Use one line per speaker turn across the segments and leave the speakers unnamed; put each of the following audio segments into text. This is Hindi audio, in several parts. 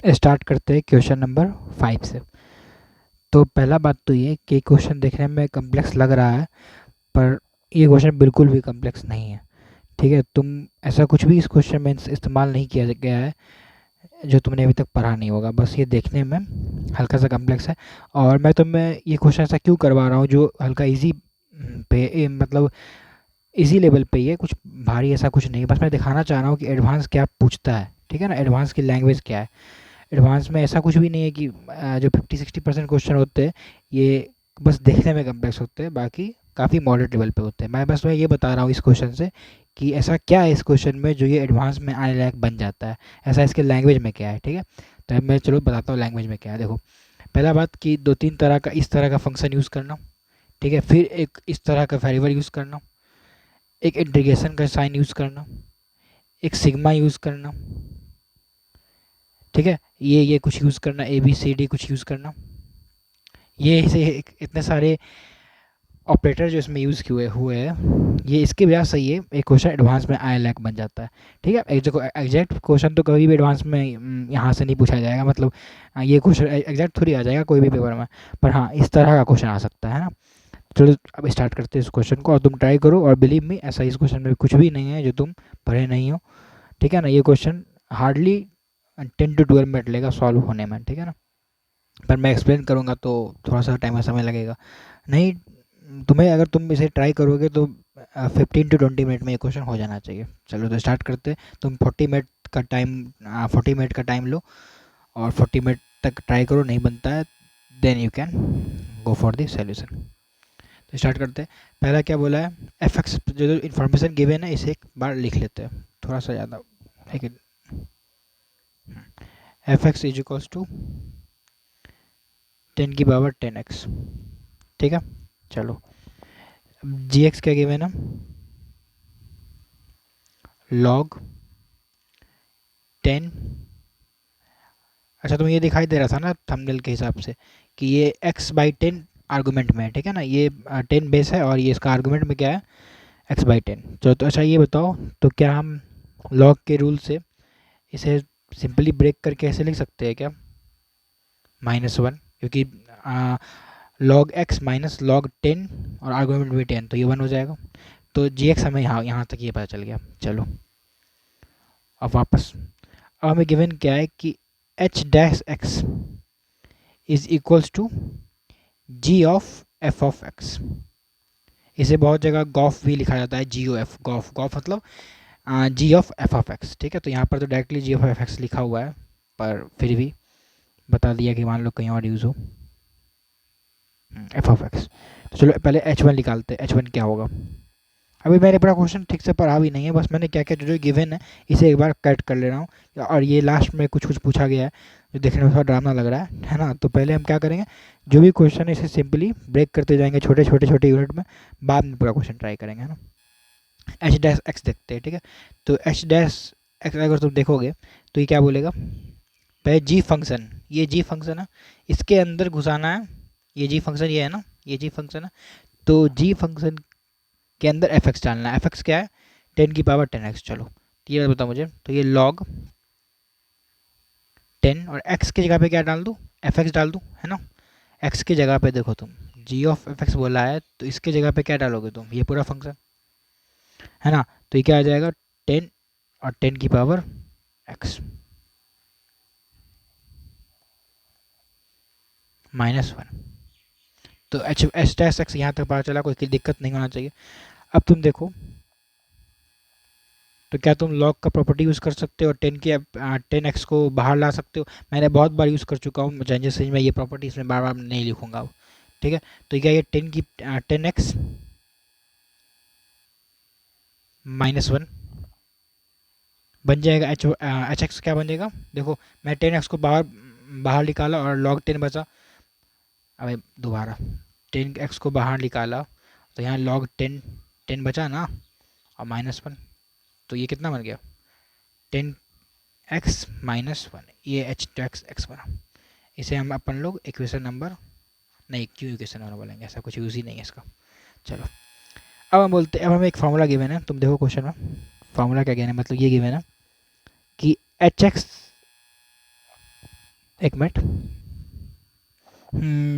स्टार्ट करते हैं क्वेश्चन नंबर 5 से। तो पहला बात तो ये कि क्वेश्चन देखने में कॉम्प्लेक्स लग रहा है, पर ये क्वेश्चन बिल्कुल भी कॉम्प्लेक्स नहीं है। ठीक है, तुम ऐसा कुछ भी इस क्वेश्चन में इस्तेमाल नहीं किया गया है जो तुमने अभी तक पढ़ा नहीं होगा। बस ये देखने में हल्का सा कॉम्प्लेक्स है। और मैं तुम्हें ये क्वेश्चन ऐसा क्यों करवा रहा हूँ जो हल्का इजी पे मतलब इजी लेवल पे ही है, कुछ भारी ऐसा कुछ नहीं है। बस मैं दिखाना चाह रहा हूँ कि एडवांस क्या पूछता है। ठीक है ना, एडवांस की लैंग्वेज क्या है। एडवांस में ऐसा कुछ भी नहीं है कि जो 50-60% क्वेश्चन होते हैं ये बस देखने में कम्प्लेक्स होते हैं, बाकी काफ़ी मॉडरेट लेवल पे होते हैं। मैं बस मैं ये बता रहा हूँ इस क्वेश्चन से कि ऐसा क्या है इस क्वेश्चन में जो ये एडवांस में आने लायक बन जाता है, ऐसा इसके लैंग्वेज में क्या है। ठीक है, तो अब मैं चलो बताता हूँ लैंग्वेज में क्या है। देखो, पहला बात कि दो तीन तरह का इस तरह का फंक्शन यूज़ करना। ठीक है, फिर एक इस तरह का वेरिएबल यूज़ करना, एक इंटीग्रेशन का साइन यूज़ करना, एक सिग्मा यूज़ करना। ठीक है, ये कुछ यूज़ करना, ए बी सी डी कुछ यूज़ करना। ये इसे इतने सारे ऑपरेटर जो इसमें यूज़ हुए हुए हैं, ये इसके वजह से ये एक क्वेश्चन एडवांस में आया लायक बन जाता है। ठीक है, एक देखो एग्जैक्ट क्वेश्चन तो कभी भी एडवांस में यहाँ से नहीं पूछा जाएगा, मतलब ये क्वेश्चन एग्जैक्ट थोड़ी आ जाएगा कोई भी पेपर में। पर हाँ, इस तरह का क्वेश्चन आ सकता है ना। चलो अब स्टार्ट करते हैं इस क्वेश्चन को, और तुम ट्राई करो, और बिलीव मी ऐसा इस क्वेश्चन में कुछ भी नहीं है जो तुम पढ़े नहीं हो। ठीक है ना, ये क्वेश्चन हार्डली 10 to 12 मिनट लेगा सॉल्व होने में। ठीक है ना, पर मैं एक्सप्लेन करूँगा तो थोड़ा सा टाइम समय लगेगा। नहीं, तुम्हें अगर तुम इसे ट्राई करोगे तो 15 to 20 मिनट में ये क्वेश्चन हो जाना चाहिए। चलो तो स्टार्ट करते हैं। तुम 40 मिनट का टाइम लो, और 40 मिनट तक ट्राई करो, नहीं बनता है then you can go for the solution. तो स्टार्ट करते हैं। पहला क्या बोला है, एफ एक्स जो इन्फॉर्मेशन गिवन है इसे एक बार लिख लेते हैं थोड़ा सा ज़्यादा, लेकिन f x is equals to 10 की पावर 10x। ठीक है, चलो जी एक्स क्या गिवन है, लॉग 10। अच्छा, तुम्हें ये दिखाई दे रहा था ना थंबनेल के हिसाब से कि ये x/10 आर्गूमेंट में है। ठीक है ना, ये 10 बेस है और ये इसका आर्गूमेंट में क्या है, x/10। चलो तो अच्छा, ये बताओ तो क्या हम लॉग के रूल से इसे सिंपली ब्रेक करके ऐसे लिख सकते हैं क्या, -1, क्योंकि लॉग एक्स माइनस लॉग 10 और आर्गूमेंट भी 10, तो ये 1 हो जाएगा। तो जी एक्स हमें यहाँ तक ये पता चल गया। चलो अब वापस, अब हमें गिवन क्या है कि h-x is equals to g of f of x. इसे बहुत जगह गॉफ भी लिखा जाता है, g o f, gof gof मतलब g of f of x. ठीक है, तो यहाँ पर तो directly g of f x लिखा हुआ है, पर फिर भी बता दिया कि मान लो कहीं और यूज़ हो, एफ ऑफ एक्स। तो चलो पहले h1 निकालते हैं, h1 क्या होगा। अभी मैंने पूरा क्वेश्चन ठीक से पढ़ा भी नहीं है, बस मैंने क्या क्या जो गिवन है इसे एक बार कट कर ले रहा हूँ, और ये लास्ट में कुछ कुछ पूछा गया है जो देखने में थोड़ा ड्रामा लग रहा है ना। तो पहले हम क्या करेंगे, जो भी क्वेश्चन है इसे सिंपली ब्रेक करते जाएंगे छोटे छोटे छोटे यूनिट में, बाद में पूरा क्वेश्चन ट्राई करेंगे, है ना। h-x देखते हैं। ठीक है, तो h-x अगर तुम देखोगे तो ये क्या बोलेगा, पहले जी फंक्शन, ये जी फंक्शन है, इसके अंदर घुसाना है। ये जी फंक्शन ये है ना, ये जी फंक्शन है, तो जी फंक्शन के अंदर एफ एक्स डालना है। एफ एक्स क्या है, 10 की पावर 10x। चलो तो ये बताओ मुझे, तो ये लॉग 10 और एक्स की जगह पे क्या डाल दूँ, एफ एक्स डाल दूँ, है ना। एक्स की जगह पे देखो तुम, जी ऑफ एफ एक्स बोला है, तो इसके जगह पे क्या डालोगे तुम, ये पूरा फंक्शन, है ना। तो ये क्या आ जाएगा, 10 और 10 की पावर x -1। तो एच डैश एक्स यहाँ तक पता चला, कोई दिक्कत नहीं होना चाहिए। अब तुम देखो, तो क्या तुम लॉग का प्रॉपर्टी यूज़ कर सकते हो और 10 एक्स को बाहर ला सकते हो। मैंने बहुत बार यूज़ कर चुका हूँ, जैसे मैं ये प्रॉपर्टी इसमें बार बार नहीं लिखूंगा अब। ठीक है, तो क्या ये 10 एक्स -1 बन जाएगा। एच एक्स क्या बन जाएगा, देखो मैं 10 एक्स को बाहर बाहर निकाला और लॉग 10 बचा। अब दोबारा 10 एक्स को बाहर निकाला, तो यहाँ लॉग 10 बचा ना, और -1, तो ये कितना बन गया, 10 x -1, ये h-x बना। इसे हम अपन लोग इक्वेशन नंबर, नहीं क्यों इक्वेशन नंबर बोलेंगे, ऐसा कुछ यूज़ ही नहीं है इसका। चलो अब हम बोलते हैं, अब हमें एक फार्मूला गिवन है, तुम देखो क्वेश्चन में फार्मूला क्या गिवन है, मतलब ये गिवन है कि एच एक्स एक मिनट,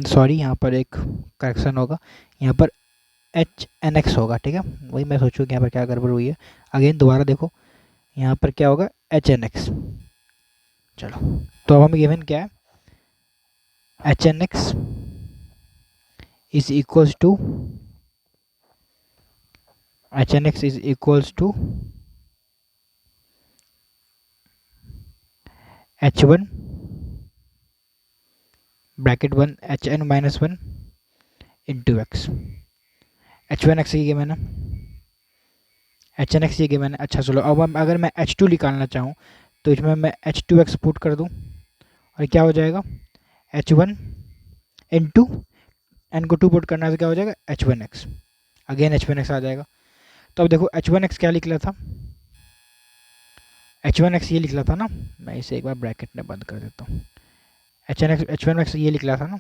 सॉरी, यहाँ पर एक करेक्शन होगा, यहाँ पर एच एन एक्स होगा, ठीक है। वही मैं सोचूँ कि यहाँ पर क्या गड़बड़ हुई है। अगेन दोबारा देखो, यहाँ पर क्या होगा, एच एन एक्स। चलो, तो अब हमें गिवन क्या है, h n x is equals to, h n x is equals to h one bracket one h n minus one into x. H one x ये मैंने, एच एन एक्स ये मैंने। अच्छा चलो, अब हम अगर मैं एच टू निकालना चाहूँ तो इसमें मैं एच टू एक्स पुट कर दूँ और क्या हो जाएगा, एच वन इंटू एन को टू पुट करना है तो क्या हो जाएगा, H one X. Again H one X आ जाएगा। तो अब देखो एच वन एक्स क्या लिख रहा था, एच वन एक्स ये लिख रहा था ना, मैं इसे एक बार ब्रैकेट में बंद कर देता हूँ। एच वन एक्स ये लिख रहा था ना,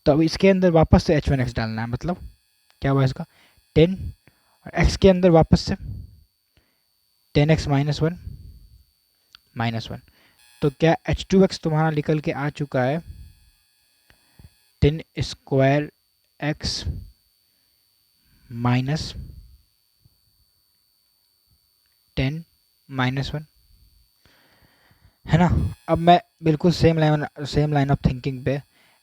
तो अब इसके अंदर वापस से एच वन एक्स डालना है, मतलब क्या हुआ इसका, 10, और एक्स के अंदर वापस से 10x माइनस वन। तो क्या एच टू एक्स तुम्हारा निकल के आ चुका है 10 square x minus 10 minus one, है ना। अब मैं बिल्कुल सेम लाइन ऑफ थिंकिंग पे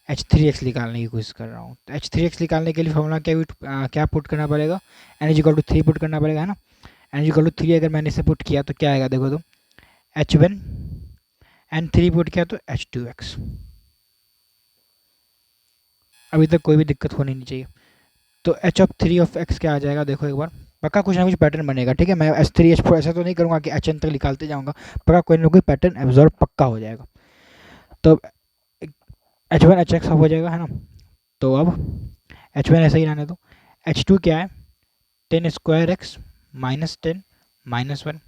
एच थ्री एक्स निकालने की कोशिश कर रहा हूँ। तो एच थ्री एक्स निकालने के लिए फॉर्मूला क्या पुट करना पड़ेगा, n is equal to three put करना पड़ेगा, है ना। N is equal to three अगर मैंने इसे पुट किया तो क्या आएगा, देखो तो h one n three put किया तो एच टू एक्स। अभी तक कोई भी दिक्कत होनी नहीं चाहिए। तो H of three of x क्या आ जाएगा, देखो एक बार, पक्का कुछ ना कुछ पैटर्न बनेगा, ठीक है। मैं एच थ्री एच फोर ऐसा तो नहीं करूँगा कि एच एन तक निकालते जाऊँगा, पक्का कोई ना कोई पैटर्न एब्जॉर्व पक्का हो जाएगा। तो एच वन एच एक्स हो जाएगा, है ना। तो अब एच वन ऐसा ही रहने दो। एच टू क्या है, 10 square x minus 10 minus one,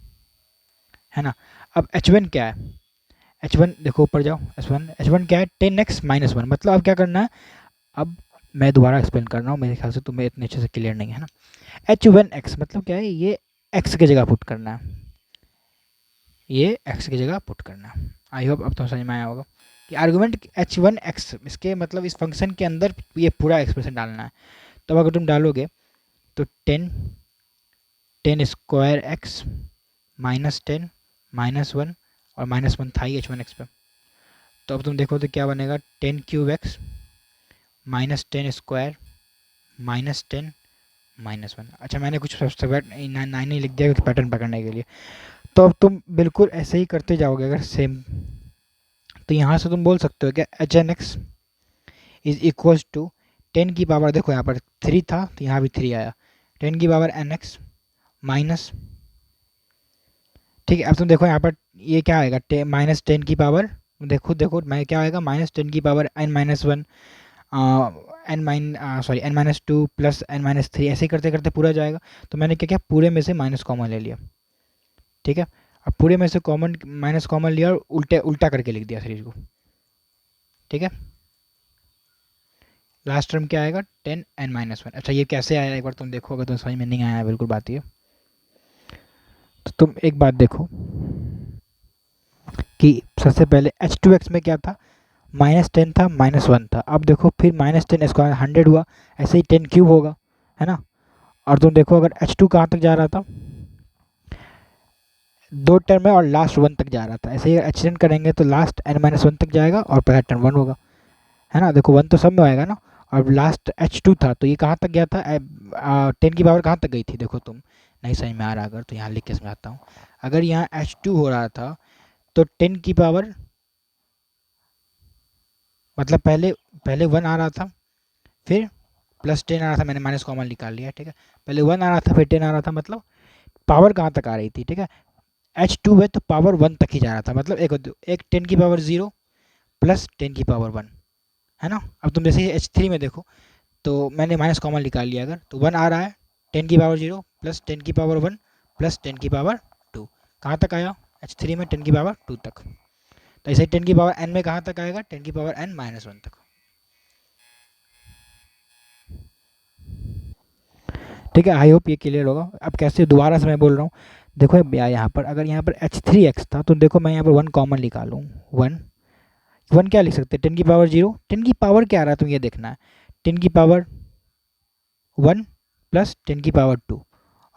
है ना। अब एच वन क्या है, एच वन देखो ऊपर जाओ, एच वन क्या है, 10x माइनस वन। मतलब अब क्या करना है, अब मैं दोबारा एक्सप्लेन कर रहा हूँ, मेरे ख्याल से तुम्हें इतने अच्छे से क्लियर नहीं है ना। एच वन एक्स मतलब क्या है, ये एक्स की जगह पुट करना है, ये एक्स की जगह पुट करना है। आई होप अब तो समझ में आया होगा कि आर्गुमेंट एच वन एक्स, इसके मतलब इस फंक्शन के अंदर ये पूरा एक्सप्रेशन डालना है। तो अगर तुम डालोगे तो 10 square x minus 10 minus one, और माइनस वन था ही एच वन एक्स पे। तो अब तुम देखो तो क्या बनेगा, 10 cube x minus 10 square minus 10 minus one. अच्छा मैंने कुछ सब्सट्रैक्ट नाइन ही लिख दिया पैटर्न पकड़ने के लिए। तो अब तुम बिल्कुल ऐसे ही करते जाओगे अगर सेम, तो यहाँ से तुम बोल सकते हो क्या, h n x is equals to 10 की पावर, देखो यहाँ पर 3 था तो यहाँ भी 3 आया, 10 की पावर एन एक्स माइनस, ठीक है। अब तुम देखो यहाँ पर ये क्या आएगा, माइनस 10 की पावर, देखो देखो मैं क्या आएगा, माइनस 10 की power n minus one, n minus two plus n minus three, ऐसे ही करते करते पूरा जाएगा। तो मैंने क्या किया, पूरे में से माइनस कॉमन ले लिया, ठीक है। अब पूरे में से कॉमन माइनस कॉमन लिया और उल्टे उल्टा करके लिख दिया सीरीज को, ठीक है। लास्ट टर्म क्या आएगा, 10 एन माइनस वन। अच्छा ये कैसे आया, एक बार तुम देखो, अगर तुम समझ में नहीं आया बिल्कुल बात ये, तो तुम एक बात देखो कि सबसे पहले एच टू एक्स में क्या था, माइनस 10 था माइनस वन था। अब देखो फिर माइनस 10 स्क्वायर 100 हुआ, ऐसे ही 10 क्यूब होगा, है ना। और तुम देखो अगर एच टू कहाँ तक जा रहा था, दो टर्म है और लास्ट वन तक जा रहा था, ऐसे ही एक्सटेंड करेंगे तो लास्ट एन माइनस वन तक जाएगा और पहला टर्म वन होगा, है ना। देखो वन तो सब में आएगा ना। और लास्ट एच टू था तो ये कहाँ तक गया था, 10 की पावर कहाँ तक गई थी, देखो तुम नहीं समझ में आ रहा अगर तो यहाँ लिख के समझाता हूँ। अगर यहाँ एच टू हो रहा था तो 10 की पावर, मतलब पहले पहले वन आ रहा था, फिर प्लस 10 आ रहा था, मैंने माइनस कॉमन निकाल लिया, ठीक है। पहले वन आ रहा था फिर 10 आ रहा था, मतलब पावर कहाँ तक आ रही थी, ठीक है। एच टू है तो पावर वन तक ही जा रहा था, मतलब एक 10 की पावर जीरो प्लस 10 की पावर वन, है ना। अब तुम जैसे एच थ्री में देखो तो मैंने माइनस कॉमन निकाल लिया, अगर तो वन आ रहा है, 10 की पावर जीरो प्लस 10 की पावर वन प्लस 10 की पावर टू, कहाँ तक आया एच थ्री में, 10 की पावर टू तक। तो ऐसे 10 की पावर एन में कहाँ तक आएगा, 10 की पावर एन माइनस वन तक, ठीक है। आई होप ये क्लियर होगा। अब कैसे दोबारा से मैं बोल रहा हूँ, देखो यहाँ पर अगर यहाँ पर एच थ्री एक्स था तो देखो मैं यहाँ पर वन कॉमन निकालूँ, वन वन क्या लिख सकते हैं, 10 की पावर 0, 10 की पावर क्या आ रहा है तुम ये देखना है, 10 की पावर 1 प्लस 10 की पावर 2,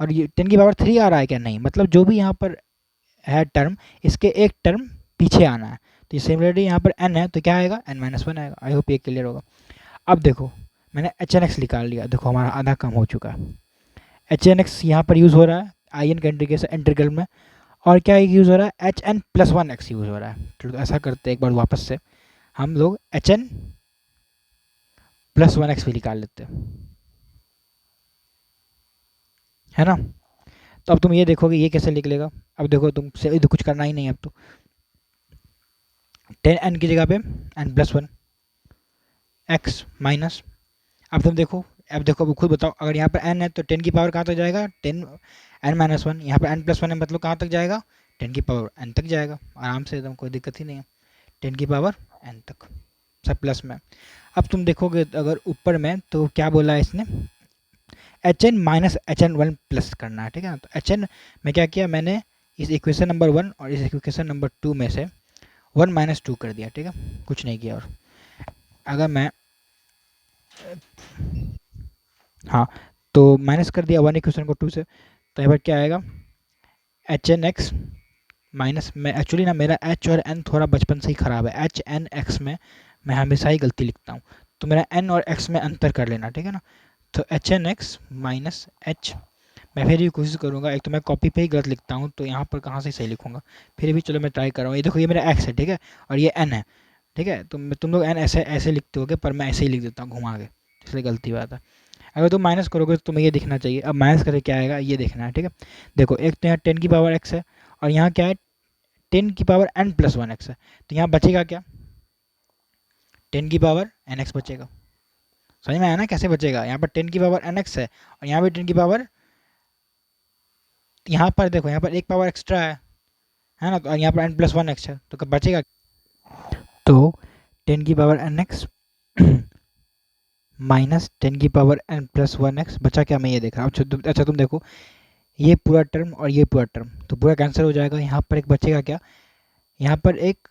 और ये 10 की पावर 3 आ रहा है क्या, नहीं, मतलब जो भी यहाँ पर है टर्म, इसके एक टर्म पीछे आना है। तो सिमिलरली यहाँ पर n है तो क्या आएगा, n-1 आएगा। आई होप ये क्लियर होगा। अब देखो मैंने एच एन एक्स निकाल लिया, देखो हमारा आधा कम हो चुका है। एच एन एक्स यहाँ पर यूज़ हो रहा है आई एन का इंटीग्रल में, और क्या यूज़ हो रहा है, h n plus one x use हो रहा है। तो ऐसा करते हैं एक बार वापस से हम लोग h n plus one x भी निकाल लेते हैं, है ना। तो अब तुम ये देखोगे ये कैसे लिख लेगा, अब देखो तुम से कुछ करना ही नहीं है अब तो, 10n की जगह पे n plus one x minus, अब देखो अब खुद बताओ, अगर यहाँ पर n है तो 10 की पावर कहाँ तक जाएगा, 10 n-1, यहाँ पर n प्लस वन है मतलब कहाँ तक जाएगा, 10 की पावर n तक जाएगा, आराम से एकदम, कोई दिक्कत ही नहीं है, 10 की पावर n तक, सब प्लस में। अब तुम देखोगे अगर ऊपर में तो क्या बोला है इसने, h n minus h n one plus करना है, ठीक है ना। तो एच एन में क्या किया मैंने, इस इक्वेशन नंबर 1 और इस इक्वेशन नंबर 2 में से 1 माइनस 2 कर दिया, ठीक है, कुछ नहीं किया। और अगर मैं, हाँ, तो माइनस कर दिया 1 इक्वेशन को 2 से, तो यहाँ पर क्या आएगा, एच एन एक्स माइनस, मैं एक्चुअली ना मेरा एच और एन थोड़ा बचपन से ही ख़राब है, एच एन एक्स में मैं हमेशा ही गलती लिखता हूँ, तो मेरा एन और एक्स में अंतर कर लेना, ठीक है ना। तो h n x minus h, मैं फिर भी कोशिश करूँगा, एक तो मैं कॉपी पे ही गलत लिखता हूँ तो यहाँ पर कहाँ से सही लिखूँगा, फिर भी चलो मैं ट्राई कर रहा हूँ। ये देखो ये मेरा एक्स है, ठीक है, और ये एन है, ठीक है, तुम लोग एन ऐसे ऐसे लिखते होगे, पर मैं ऐसे ही लिख देता हूँ घुमा के, इसलिए गलती बात है। अगर तुम माइनस करोगे तो तुम्हें ये दिखना चाहिए, अब माइनस करके क्या आएगा ये देखना है, ठीक है। देखो एक तो यहाँ 10 की पावर एक्स है, और यहाँ क्या है 10 की power n plus one x है, तो यहाँ बचेगा क्या, 10 की पावर एन एक्स बचेगा। समझ में आया ना कैसे बचेगा, यहाँ पर 10 की पावर एन एक्स है, और यहाँ भी 10 की पावर, यहाँ पर देखो यहाँ पर एक पावर एक्स्ट्रा है ना, तो और यहाँ पर n प्लस वन एक्स है, तो कब बचेगा, तो 10 की पावर एन एक्स माइनस 10 की power n plus one x बचा क्या, मैं ये देख रहा हूँ। अच्छा तुम देखो ये पूरा टर्म और ये पूरा टर्म तो पूरा कैंसिल हो जाएगा, यहाँ पर एक बचेगा क्या, यहाँ पर एक,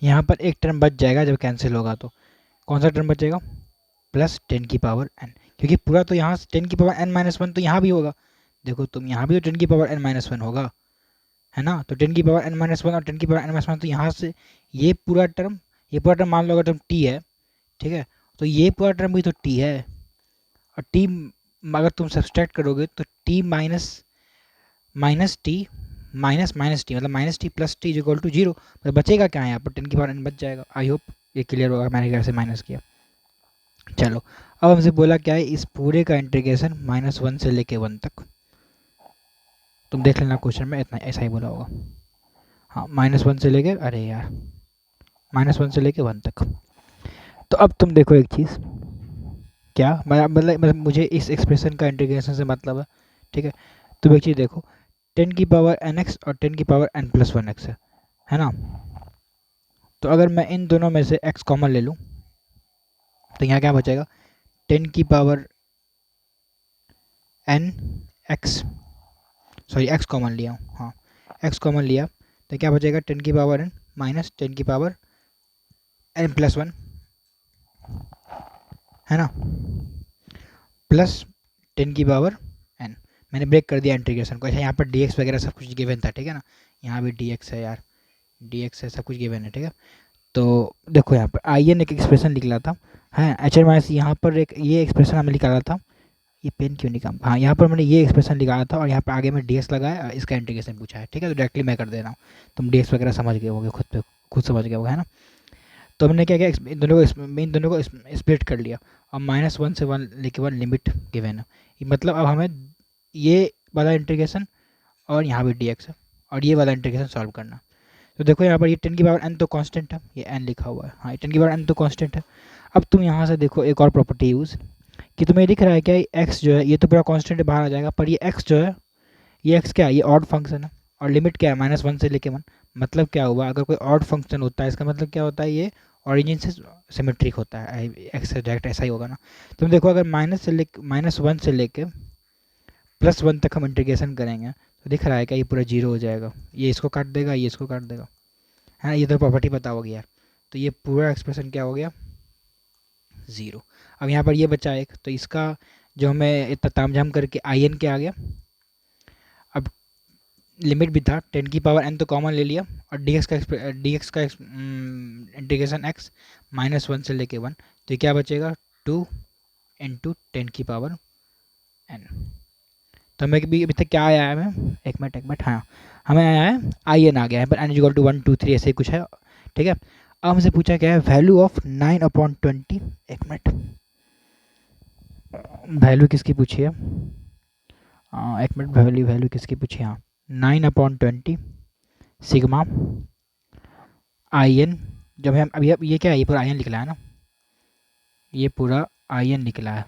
यहाँ पर एक टर्म बच जाएगा जब कैंसिल होगा, तो कौन सा टर्म बचेगा, प्लस 10 की पावर n, क्योंकि पूरा तो यहाँ 10 की पावर n-1 तो यहाँ भी होगा, देखो तुम यहाँ भी तो 10 की पावर n-1 होगा, है ना। तो 10 की पावर n-1 और 10 की पावर n-1, तो यहाँ से ये पूरा टर्म मान लो अगर टर्म t है, ठीक है, तो ये पूरा टर्म भी तो t है, और t अगर तुम सब्सट्रैक्ट करोगे तो t minus minus T minus minus T मतलब minus T plus T equal to zero, मतलब बचेगा क्या है यहाँ पर 10 की पावर n बच जाएगा। आई होप ये क्लियर होगा मैंने कैसे माइनस किया। चलो अब हमसे बोला क्या है, इस पूरे का इंटीग्रेशन -1 से लेके 1 तक, तुम देख लेना क्वेश्चन में इतना ऐसा ही बोला होगा, हाँ -1 से लेके, अरे यार -1 से लेके 1 तक। तो अब तुम देखो एक चीज़, क्या मतलब मुझे इस एक्सप्रेशन का इंटीग्रेशन से मतलब है, ठीक है। तुम एक चीज़ देखो 10 की पावर एन एक्स और 10 की power n plus one x है ना। तो अगर मैं इन दोनों में से x कॉमन ले लूँ तो यहाँ क्या बचेगा, 10 की power n x, sorry x common लिया हूँ, हाँ x कॉमन लिया तो क्या बचेगा, 10 की पावर n माइनस 10 की पावर n प्लस वन, है ना, प्लस 10 की पावर n। मैंने ब्रेक कर दिया इंटीग्रेशन को। अच्छा यहाँ पर dx वगैरह सब कुछ गिवन था, ठीक है ना, यहाँ भी dx है यार, dx है, सब कुछ गिवन है, ठीक है। तो देखो यहाँ पर आई एन एक एक्सप्रेशन निकला था, है एच एन माइनस, यहाँ पर एक ये एक्सप्रेशन हमें निकाला था, ये पेन क्यों नहीं काम, हाँ यहाँ पर मैंने ये एक्सप्रेशन निकाला था, और यहाँ पर आगे में डी एक्स लगाया और इसका इंटीग्रेशन पूछा है, ठीक है। तो डायरेक्टली मैं कर दे रहा हूँ, तुम डी एक्स वगैरह समझ गए होगे, खुद समझ गए होगे, है ना। तो हमने क्या किया, इन दोनों को स्प्लिट कर लिया, और -1 से 1 लेके 1 लिमिट गिवन है, मतलब अब हमें ये वाला इंटीग्रेशन और यहाँ भी डी एक्स है और ये वाला इंटीग्रेशन सॉल्व करना। तो देखो यहाँ पर ये 10 की पावर n तो कांस्टेंट है, ये n लिखा हुआ है, हाँ 10 की पावर n तो कांस्टेंट है। अब तुम यहाँ से देखो एक और प्रॉपर्टी यूज़, कि तुम्हें दिख रहा है क्या, x जो है ये तो पूरा कांस्टेंट बाहर आ जाएगा, पर ये x जो है, ये x क्या है, ये ऑड फंक्शन है, और लिमिट क्या है -1 से लेके 1, मतलब क्या हुआ, अगर कोई ऑड फंक्शन होता है इसका मतलब क्या होता है, ये ऑरिजिन से सिमेट्रिक होता है, एक्स डायरेक्ट ऐसा ही होगा ना। तुम देखो अगर -1 से लेके +1 तक हम इंटीग्रेशन करेंगे तो दिख रहा है क्या, ये पूरा जीरो हो जाएगा, ये इसको काट देगा, ये इसको काट देगा, है ना, ये तो प्रॉपर्टी पता होगी यार। तो ये पूरा एक्सप्रेशन क्या हो गया, ज़ीरो। अब यहाँ पर ये बचा एक, तो इसका जो हमें इतना तामझाम करके आई एन क्या आ गया, अब लिमिट भी था 10 की पावर n तो कॉमन ले लिया, और डी एक्स का इंटीग्रेशन एक्स -1 से लेके 1, तो ये क्या बचेगा 2 इंटू 10 की पावर n। तो हमें अभी तक क्या आया है, हमें एक मिनट, हाँ हमें आया है आई एन आ गया है, पर n इक्वल टू 1 2 3 ऐसे ही कुछ है। ठीक है, अब हमसे पूछा क्या है, वैल्यू ऑफ 9/20। एक मिनट, वैल्यू किसकी पूछी है, एक मिनट, वैल्यू वैल्यू किसकी पूछी है, हाँ 9/20 सिग्मा आई एन। जब हम अभी अब ये क्या है, ये पूरा आई एन निकला है ना, ये पूरा आई एन निकला है,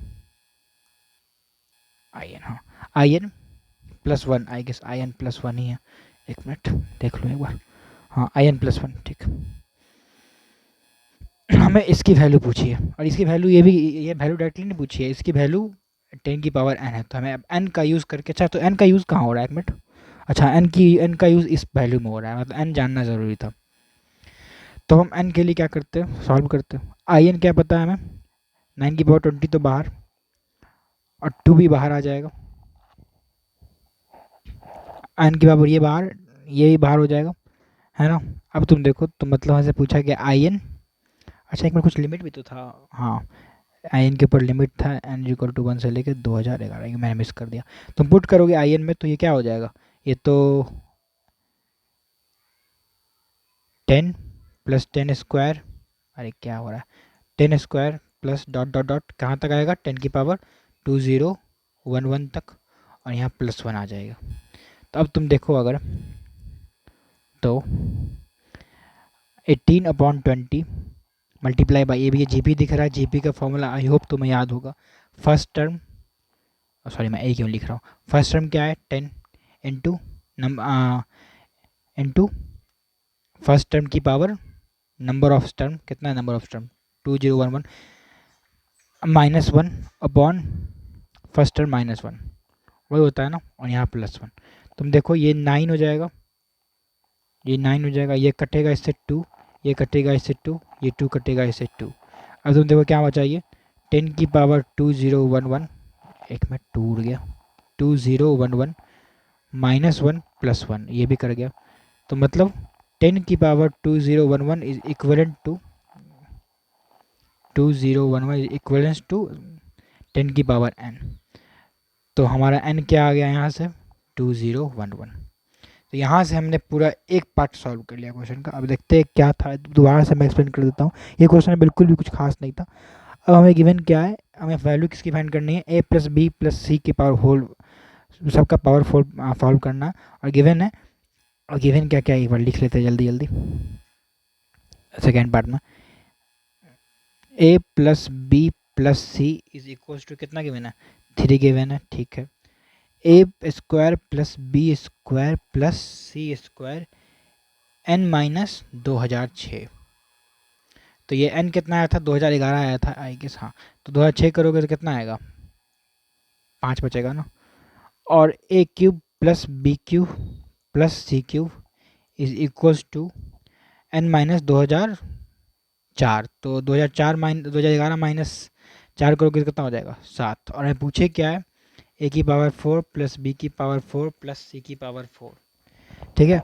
आई एन, हाँ i n +1, I guess i n +1 ही है। एक मिनट देख लो एक बार, हाँ आई एन +1, ठीक। हमें इसकी वैल्यू पूछी है, और इसकी वैल्यू ये वैल्यू डायरेक्टली नहीं पूछी है, इसकी वैल्यू 10 की पावर n है, तो हमें अब n का यूज़ करके, अच्छा तो n का यूज़ कहाँ हो रहा है, एक मिनट, अच्छा n का यूज़ इस वैल्यू में हो रहा है, मतलब n जानना ज़रूरी था। तो हम n के लिए क्या करते हैं, सॉल्व करते हैं। आई एन क्या पता है हमें, 9 की पावर 20 तो बाहर, और 2 भी बाहर आ जाएगा, n की पावर ये भी बाहर हो जाएगा, है ना। अब तुम देखो, तुम मतलब हमसे पूछा कि आई एन, अच्छा एक मिनट, कुछ लिमिट भी तो था, हाँ आई एन के ऊपर लिमिट था n=1 से लेकर 2011, ये मैंने मिस कर दिया। तुम पुट करोगे आई एन में, तो ये क्या हो जाएगा, ये तो 10 + 10 स्क्वायर, अरे क्या हो रहा है, 10 square plus dot dot dot कहाँ तक आएगा, 10 की पावर 2011 तक, और यहाँ +1 आ जाएगा। तो अब तुम देखो अगर, तो 18/20 मल्टीप्लाई बाई, ये भी जीपी दिख रहा है, जीपी का फॉर्मूला आई होप तुम्हें याद होगा। फर्स्ट टर्म, सॉरी मैं ए क्यों लिख रहा हूँ, फर्स्ट टर्म क्या है 10 इंटू इंटू फर्स्ट टर्म की पावर नंबर ऑफ टर्म, कितना है number of term 2011 -1/, first term -1 वही होता है ना, और यहाँ +1। तुम देखो ये 9 हो जाएगा, ये 9 हो जाएगा, ये कटेगा इससे 2, ये कटेगा इससे 2, ये 2 कटेगा इससे 2। अब तुम देखो क्या बचा, ये 10 की पावर 2011, एक मिनट 2 उड़ गया, 2011 -1 + 1, ये भी कर गया। तो मतलब 10 की power 2011 is equivalent to 2011 is equivalence to 10 की पावर n। तो हमारा n क्या आ गया यहाँ से 2011। तो यहाँ से हमने पूरा एक पार्ट सॉल्व कर लिया क्वेश्चन का। अब देखते हैं क्या था, दोबारा से मैं एक्सप्लेन कर देता हूँ। ये क्वेश्चन बिल्कुल भी कुछ खास नहीं था। अब हमें गिवन क्या है, हमें वैल्यू किसकी फाइंड करनी है, a + b + c की पावर होल, सबका पावर सॉल्व करना है, और गिवन है। और गिवन क्या क्या है एक बार लिख लेते हैं जल्दी जल्दी, सेकेंड पार्ट में। a + b + c is equal to कितना गिवन है, 3 गिवन है, ठीक है। a² + b² + c² n-2006। तो ये n कितना आया था, 2011 आया था आई गेस, हाँ। तो 2006 करोगे तो कितना आएगा, 5 बचेगा ना। और a³ + b³ + c³ is equals to n-2004। तो 2011 करोगे तो कितना हो जाएगा, 7। और हमें पूछे क्या है, a⁴ + b⁴ + c⁴। ठीक है,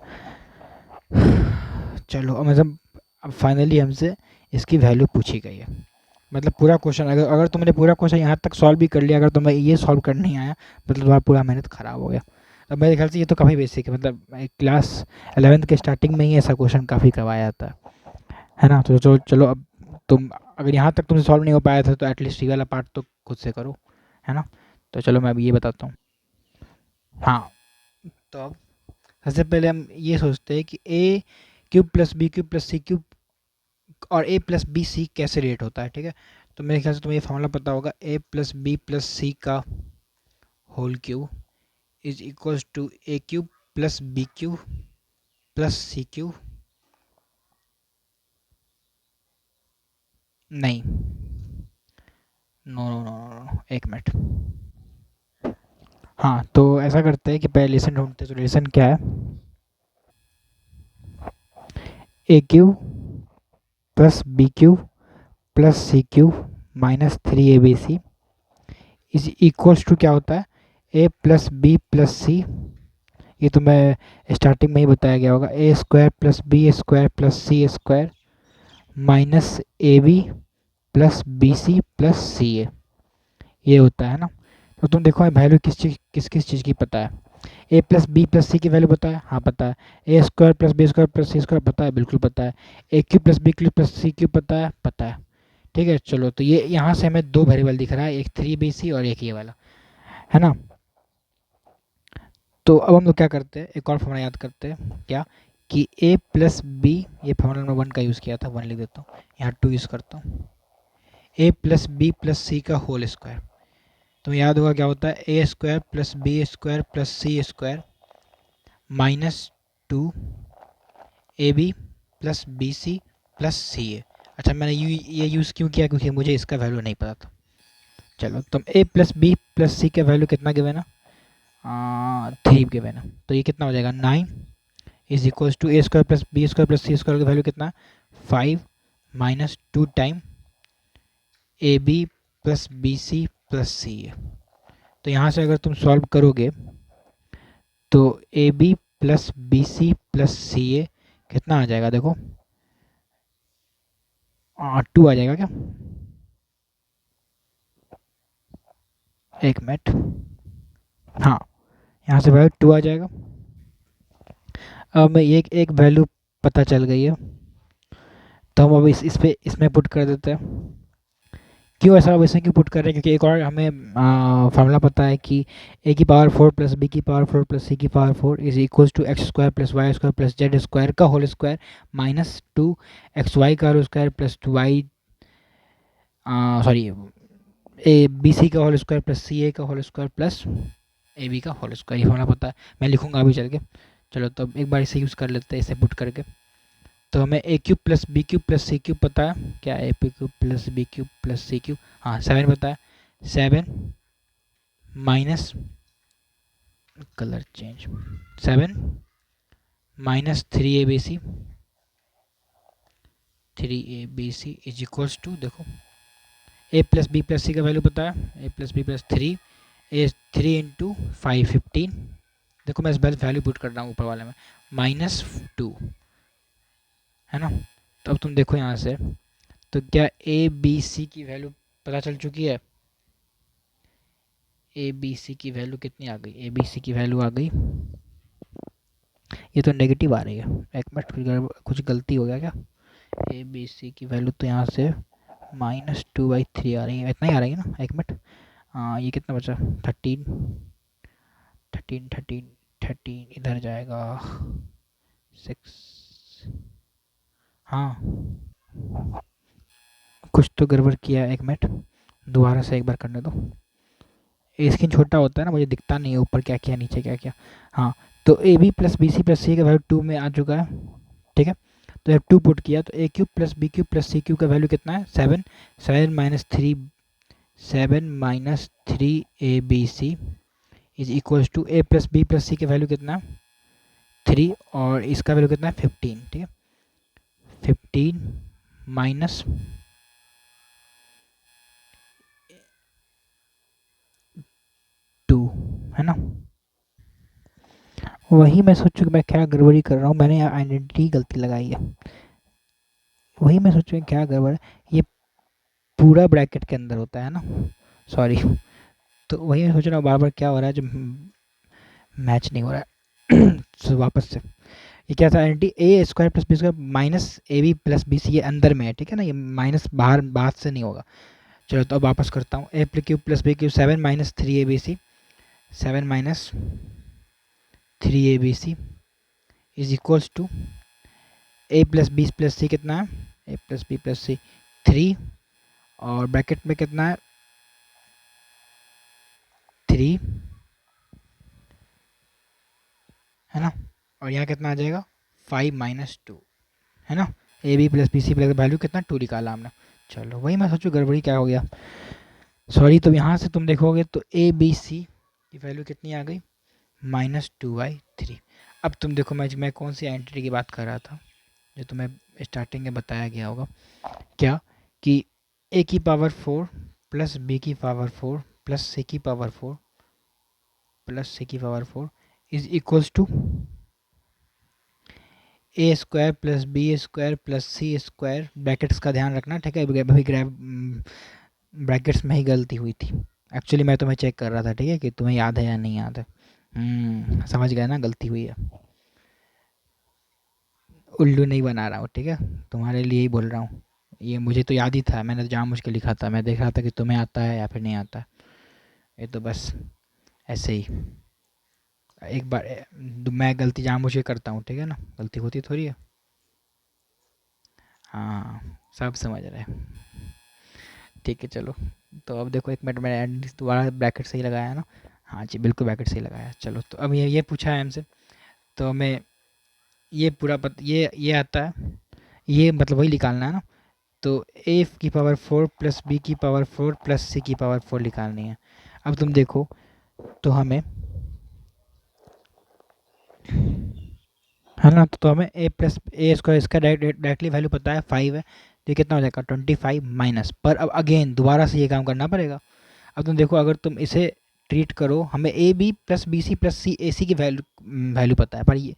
चलो अब मतलब अब फाइनली हमसे इसकी वैल्यू पूछी गई है। मतलब पूरा क्वेश्चन, अगर अगर तुमने पूरा क्वेश्चन यहाँ तक सॉल्व भी कर लिया, अगर तुम्हें ये सॉल्व कर नहीं आया, मतलब तुम्हारा पूरा मेहनत ख़राब हो गया। अब मेरे ख्याल से ये तो काफ़ी बेसिक है, मतलब क्लास 11th के स्टार्टिंग में ही ऐसा क्वेश्चन काफ़ी करवाया जाता है ना। तो चलो अब तुम, अगर यहाँ तक तुमसे सॉल्व नहीं हो पाया था, तो एटलीस्ट ये वाला पार्ट तो खुद से करो, है ना। तो चलो मैं अब ये बताता हूँ। हाँ, तो अब सबसे पहले हम ये सोचते हैं कि a³ + b³ + c³ और a + b c कैसे रिलेट होता है, ठीक है। तो मेरे ख्याल से तुम्हें ये फॉर्मूला पता होगा, a + b + c का whole cube is equals to a³ + b³ + c³। नहीं, no no no no no, एक मिनट। हाँ, तो ऐसा करते हैं कि पहले रिलेशन ढूंढते हैं। तो रिलेशन क्या है, A cube plus B cube plus C cube minus 3 ABC is equals to क्या होता है, A plus B plus C, ये तो मैं स्टार्टिंग में ही बताया गया होगा, A square plus B square plus C square minus A B plus B C plus C A, ये होता है ना। तो तुम देखो वैल्यू किस किस चीज़ की पता है, ए प्लस बी प्लस सी की वैल्यू पता है, हाँ पता है। A square plus B square plus C square पता है, बिल्कुल पता है। A cube plus B cube plus C cube पता है, पता है। ठीक है, चलो तो ये यहाँ से हमें दो वेरिएबल दिख रहा है, एक 3 BC और एक ये वाला, है ना। तो अब हम लोग क्या करते हैं, एक और फॉर्मूला याद करते हैं, क्या कि ए प्लस बी, ये फॉर्मूला नंबर 1 का यूज़ किया था, 1 लिख देता हूँ, यहाँ 2 यूज़ करता हूँ। A plus B plus C का होल स्क्वायर, तो याद होगा क्या होता है, A square plus B square plus C square minus 2 AB plus B C plus C A. अच्छा, मैंने ये यूज़ क्यों किया, क्योंकि मुझे इसका वैल्यू नहीं पता था। चलो, तो ए प्लस बी प्लस सी का वैल्यू कितना गिवन है, 3 गिवन है, तो ये कितना हो जाएगा 9 is equals to A square plus B square plus C square का वैल्यू कितना, 5 minus 2 time A B plus B C plus C A. तो यहाँ से अगर तुम सॉल्व करोगे तो A B plus B C plus C A कितना आ जाएगा, देखो 2 आ जाएगा क्या, एक मिनट, हाँ यहाँ से वैल्यू 2 आ जाएगा। अब मैं एक वैल्यू पता चल गई है, तो हम अब इस पे इसमें पुट कर देते हैं। क्यों ऐसा वैसे क्यों पुट कर रहे हैं, क्योंकि एक और हमें फार्मूला पता है कि ए की पावर 4 प्लस बी की पावर 4 प्लस सी की power 4 is equals to x square plus y square plus z square का होल स्क्वायर माइनस 2 XY का whole square plus 2Y, sorry, a b सी का होल स्क्वायर प्लस सी ए का whole square plus a B का होल स्क्वायर, ये फार्मूला पता है, मैं लिखूंगा अभी चल के। चलो तो अब एक बार इसे यूज़ कर लेते हैं, इसे पुट करके। तो हमें A cube plus B cube plus C cube पता है, क्या A P cube plus B cube plus C cube, हाँ 7 पता है, 7 minus, colour change, 7 minus 3 ABC, 3 ABC is equals to, देखो A plus B plus C का वैल्यू पता है, A plus B plus 3, A 3 into 5 15, देखो मैं इस बार वैल्यू पुट कर रहा हूँ ऊपर वाले में, माइनस 2, है ना। तो अब तुम देखो यहाँ से, तो क्या ए बी सी की वैल्यू पता चल चुकी है, ए बी सी की वैल्यू कितनी आ गई, ए बी सी की वैल्यू आ गई, ये तो नेगेटिव आ रही है, एक मिनट कुछ गलती हो गया क्या, ए बी सी की वैल्यू तो यहाँ से -2/3 आ रही है, इतना ही आ रही है ना, एक मिनट, ये कितना बचा, 13 13 13 13 इधर जाएगा 6, हाँ कुछ तो गड़बड़ किया है, एक मिनट दोबारा से एक बार करने दो, स्क्रीन छोटा होता है ना, मुझे दिखता नहीं है ऊपर क्या क्या नीचे क्या क्या। हाँ, तो A B plus B C plus C का वैल्यू 2 में आ चुका है, ठीक है। तो जब 2 पुट किया तो A cube plus B cube plus C cube का वैल्यू कितना है, 7, 7 minus 3, 7 minus 3 ABC is equals to A plus B plus C का वैल्यू कितना है 3, और इसका वैल्यू कितना है 15, ठीक है। 15 माइनस 2, है ना। वही मैं सोचूं कि मैं क्या गड़बड़ी कर रहा हूँ, मैंने यहाँ आइडेंटिटी गलती लगाई है, वही मैं सोचूं क्या गड़बड़ है, ये पूरा ब्रैकेट के अंदर होता है ना, सॉरी। तो वही मैं सोच रहा हूँ बार बार क्या हो रहा है, जो मैच नहीं हो रहा है। तो वापस से ये क्या था, identity a square plus B square minus A B plus B c, ये अंदर में है, ठीक है ना, ये माइनस बाहर बात से नहीं होगा। चलो तो अब वापस करता हूँ, A plus cube plus B cube 7 minus 3 ABC, 7 minus 3 ABC is equals to A plus B plus C कितना है, A plus B plus C 3, और ब्रैकेट में कितना है 3, है ना, और यहाँ कितना आ जाएगा 5 माइनस 2, है ना। A B plus B C plus value कितना 2 निकाला हमने। चलो वही मैं सोचूं गड़बड़ी क्या हो गया, सॉरी। तो यहाँ से तुम देखोगे तो ए बी सी की वैल्यू कितनी आ गई, -2/3। अब तुम देखो मैं कौन सी आइडेंटिटी की बात कर रहा था, जो तुम्हें स्टार्टिंग में बताया गया होगा, क्या कि ए की पावर 4 प्लस बी की पावर 4 प्लस सी की पावर 4 प्लस सी की power 4 is equals to A square plus B square plus C square. Brackets का ध्यान रखना, ठीक है, अभी ब्रैकेट्स में ही गलती हुई थी। एक्चुअली मैं तुम्हें चेक कर रहा था, ठीक है, कि तुम्हें याद है या नहीं याद है। समझ गए ना, गलती हुई है। उल्लू नहीं बना रहा हूँ, ठीक है, तुम्हारे लिए ही बोल रहा हूँ। ये मुझे तो याद ही था, मैंने तो जानबूझ के लिखा था, मैं देख रहा था कि तुम्हें आता है या फिर नहीं आता। ये तो बस ऐसे ही एक बार मैं गलती जानबूझ के करता हूँ, ठीक है ना, गलती होती थोड़ी है। हाँ, सब समझ रहे हैं, ठीक है, चलो। तो अब देखो, एक मिनट, मैंने दोबारा ब्रैकेट सही लगाया है ना? हाँ जी, बिल्कुल ब्रैकेट सही लगाया है। चलो, तो अब ये पूछा है हमसे, तो हमें ये पूरा ये आता है, ये मतलब वही निकालना है ना। तो ए की पावर 4 प्लस बी की पावर 4 प्लस सी की पावर 4 निकालनी है। अब तुम देखो, तो हमें, है ना, तो हमें ए प्लस ए स्क्वायर, इसका डायरेक्टली वैल्यू पता है 5 है, तो ये कितना हो जाएगा 25 माइनस। पर अब अगेन दोबारा से ये काम करना पड़ेगा। अब तुम देखो, अगर तुम इसे ट्रीट करो, हमें A B plus B C plus C A C की वैल्यू पता है, पर ये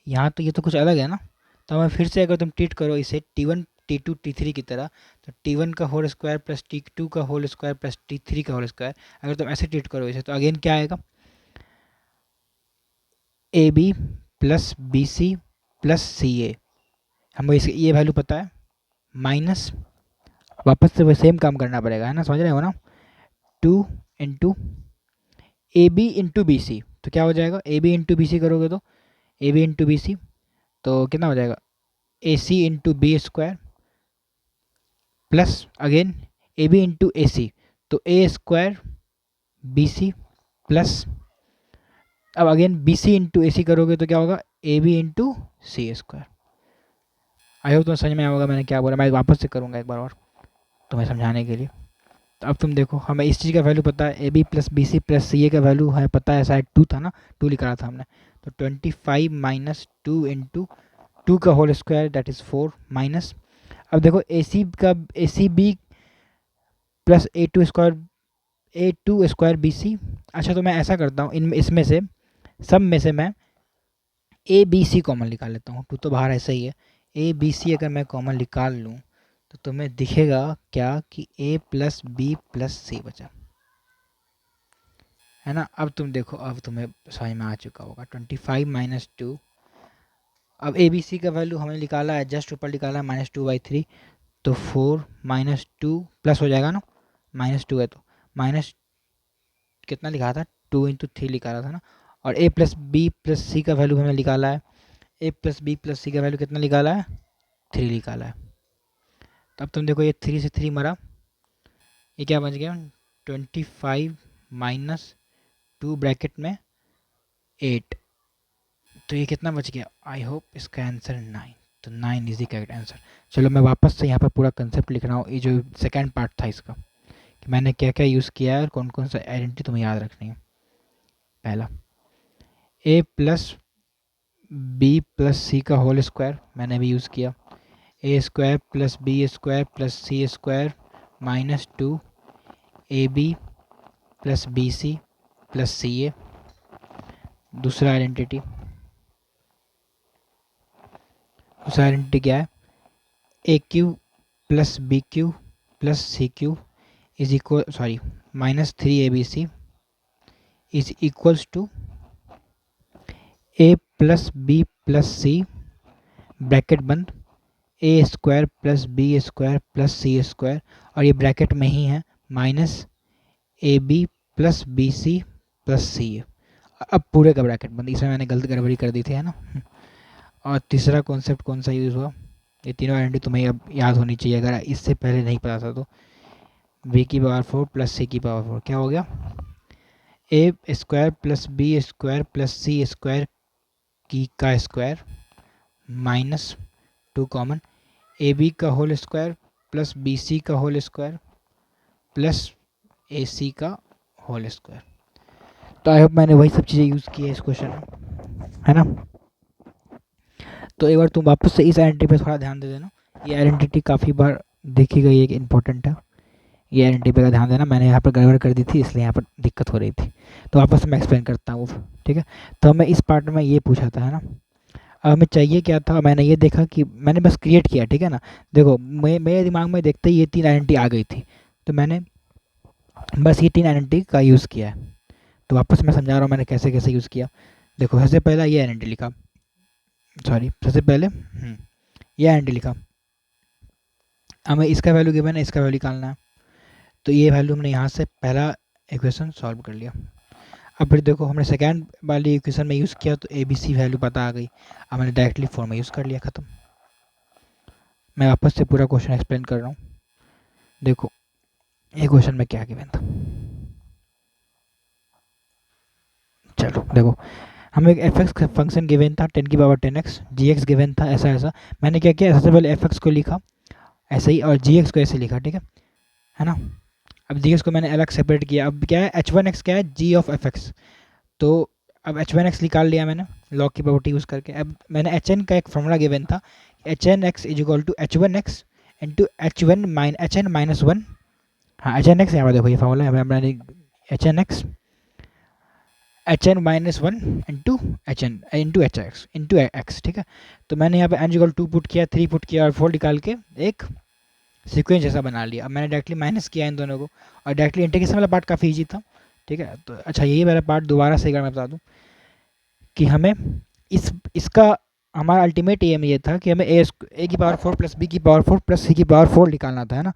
यहाँ तो ये तो कुछ अलग है ना। तो हमें फिर से अगर तुम ट्रीट करो इसे T1 T2 T3 की तरह, तो T1 का होल स्क्वायर प्लस T2 का होल स्क्वायर प्लस T3 का होल स्क्वायर, अगर तुम ऐसे ट्रीट करो इसे, तो अगेन क्या आएगा, A B plus B C plus C A. हमें इसकी ये वैल्यू पता है, माइनस, वापस से वो सेम काम करना पड़ेगा, है ना, समझ रहे हो ना। 2 into A B into B C, तो क्या हो जाएगा, A B into B C करोगे तो A B into B C, तो कितना हो जाएगा, A C into B square plus again A B into A C, तो A square B C plus, अब again B C into A C करोगे तो क्या होगा, A B into C square. I hope तुम्हें समझ में आएगा मैंने क्या बोला। मैं वापस से करूँगा एक बार और तुम्हें समझाने के लिए। तो अब तुम देखो, हमें इस चीज़ का वैल्यू पता है, A B plus B C plus सी ए का वैल्यू हमें पता है, शायद 2 था ना, 2 लिखा था हमने। तो 25 माइनस 2 इंटू 2 का whole square that is 4 minus, अब देखो ए सी का, A C B plus A two square B C. अच्छा, तो मैं ऐसा करता हूँ, इनमें इसमें से सब में से मैं ए बी सी कॉमन निकाल लेता हूँ। टू तो बाहर ऐसा ही है, ए बी सी अगर मैं कॉमन निकाल लूँ तो तुम्हें दिखेगा क्या कि ए प्लस बी प्लस सी बचा, है ना। अब तुम देखो, अब तुम्हें समझ में आ चुका होगा, 25 माइनस 2, अब ए बी सी का वैल्यू हमने निकाला है, जस्ट ऊपर निकाला है -2/3, तो 4 माइनस 2 प्लस हो जाएगा ना, -2 है तो माइनस कितना लिखा था, 2 इंटू 3 लिखा रहा था ना। और ए प्लस बी प्लस सी का वैल्यू हमने निकाला है, A plus B plus C का वैल्यू कितना निकाला है, 3 निकाला है। तो अब तुम देखो, ये 3 से 3 मरा, ये क्या बच गया, 25 माइनस 2 ब्रैकेट में 8, तो ये कितना बच गया, आई होप इसका आंसर 9, तो 9 इज द करेक्ट आंसर। चलो, मैं वापस से यहाँ पर पूरा कंसेप्ट लिख रहा हूँ, ये जो सेकेंड पार्ट था इसका, कि मैंने क्या क्या यूज़ किया है और कौन कौन सा आइडेंटिटी तुम्हें याद रखनी है। पहला, A plus B plus C का होल स्क्वायर मैंने भी यूज़ किया, A square plus B square plus C square -2 A B plus B C plus C A. दूसरा आइडेंटिटी क्या है, A cube plus B cube plus C cube is equal, sorry, -3 ABC is equals to A plus B plus C bracket बंद A square plus B square plus C square, और ये ब्रैकेट में ही है -AB plus B C plus C A. अब पूरे का ब्रैकेट बंद, इसमें मैंने गलत गड़बड़ी कर दी थी, है ना। और तीसरा कॉन्सेप्ट कौन सा यूज़ हुआ, ये तीनों आइडेंटिटी तुम्हें अब याद होनी चाहिए, अगर इससे पहले नहीं पता था तो। बी की पावर 4 प्लस सी की पावर 4 क्या हो गया, A square plus B square plus C square की का स्क्वायर -2 कॉमन, ए बी का whole square plus B C का whole square plus A C का होल स्क्वायर। तो आई होप मैंने वही सब चीज़ें यूज़ की है इस क्वेश्चन में, है ना। तो एक बार तुम वापस से इस आइडेंटिटी पे थोड़ा ध्यान दे देना। ये आइडेंटिटी काफ़ी बार देखी गई है कि इंपॉर्टेंट है। ये आइडेंटिटी पे का ध्यान देना, मैंने यहाँ पर गड़बड़ कर दी थी इसलिए यहाँ पर दिक्कत हो रही थी। तो वापस से मैं एक्सप्लेन करता हूँ, ठीक है। तो हमें इस पार्ट में ये पूछा था, है ना। अब हमें चाहिए क्या था, मैंने ये देखा कि मैंने बस क्रिएट किया, ठीक है ना। देखो मेरे दिमाग में देखते ही ये 3 आइडेंटिटी आ गई थी, तो मैंने बस ये 3 आइडेंटिटी का यूज़ किया है। तो वापस मैं समझा रहा हूँ मैंने कैसे कैसे यूज़ किया। देखो सबसे पहला ये आइडेंटिटी लिखा, सॉरी सबसे पहले ये आइडेंटिटी लिखा। हमें इसका वैल्यू गिवन है, इसका वैल्यू निकालना है। तो ये वैल्यू हमने यहाँ से पहला इक्वेशन सॉल्व कर लिया। अब फिर देखो हमने सेकेंड वाली इक्वेशन में यूज़ किया तो ए बी सी वैल्यू पता आ गई। अब मैंने डायरेक्टली फॉर्म में यूज़ कर लिया, ख़त्म। मैं वापस से पूरा क्वेश्चन एक्सप्लेन कर रहा हूँ। देखो ये क्वेश्चन में क्या गिवन था, चलो देखो हमें एक एफ एक्स फंक्शन गिवन था 10⁻10x, जी एक्स गिवन था ऐसा ऐसा। मैंने क्या किया, सबसे पहले एफ एक्स को लिखा ऐसे ही और जी एक्स को ऐसे लिखा, ठीक है ना। अब जी एक्स को मैंने अलग सेपरेट किया। अब क्या है h1x क्या है, जी ऑफ एफ एक्स। तो अब h1x निकाल लिया मैंने लॉग की प्रॉपर्टी यूज़ करके। अब मैंने hn का एक फॉर्मूला गिवन था, hn(x) is equal to h1x into hn minus one. हाँ hn(x) यहाँ पर देखो ये फॉर्मूला है, मैंने hn(x) hn minus one into hn into hx into x, ठीक है। तो मैंने यहाँ पे n इक्वल 2 पुट किया, 3 पुट किया और 4 निकाल के एक सीक्वेंस जैसा बना लिया। अब मैंने डायरेक्टली माइनस किया इन दोनों को, और डायरेक्टली इंटीग्रेशन वाला पार्ट काफ़ी ईजी था, ठीक है। तो अच्छा यही वाला पार्ट दोबारा से एक बार मैं बता दूँ कि हमें इसका हमारा अल्टीमेट एम ये था कि हमें ए की पावर 4 प्लस बी की पावर 4 प्लस सी की पावर 4 निकालना था, है ना।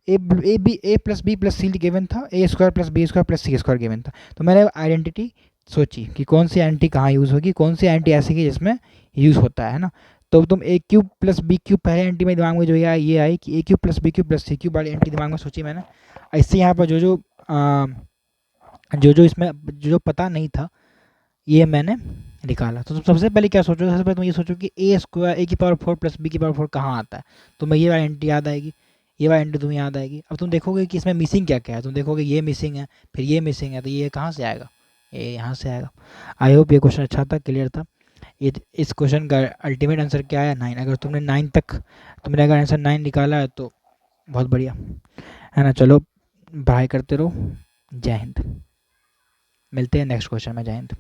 A plus B plus C given था, A square plus B square plus C square given था। तो मैंने आइडेंटिटी सोची कि कौन सी आइडेंटिटी कहाँ यूज़ होगी, कौन सी आइडेंटिटी ऐसी की जिसमें यूज़ होता है ना। तो तुम A cube plus B cube पहले आइडेंटिटी में दिमाग में जो ये आई कि A cube plus B cube plus C cube वाली आइडेंटिटी दिमाग में सोची मैंने। इससे यहाँ पर जो इसमें जो पता नहीं था ये मैंने निकाला। तो तुम सबसे पहले क्या सोचोगे, सबसे पहले तुम ये सोचो कि ए स्क्वायर ए की पावर 4 प्लस बी की पावर 4 कहाँ आता है। तो मैं ये वाली आइडेंटिटी याद आएगी, ये वाली आइडेंटिटी तुम्हें याद आएगी। अब तुम देखोगे कि इसमें मिसिंग क्या क्या है, तुम देखोगे ये मिसिंग है, फिर ये मिसिंग है, तो ये कहाँ से आएगा, ये यहाँ से आएगा। आई होप ये क्वेश्चन अच्छा था, क्लियर था। ये इस क्वेश्चन का अल्टीमेट आंसर क्या है, 9। अगर तुमने 9 तक तुमने अगर आंसर 9 निकाला है तो बहुत बढ़िया, है ना। चलो पढ़ाई करते रहो, जय हिंद। मिलते हैं नेक्स्ट क्वेश्चन में, जय हिंद।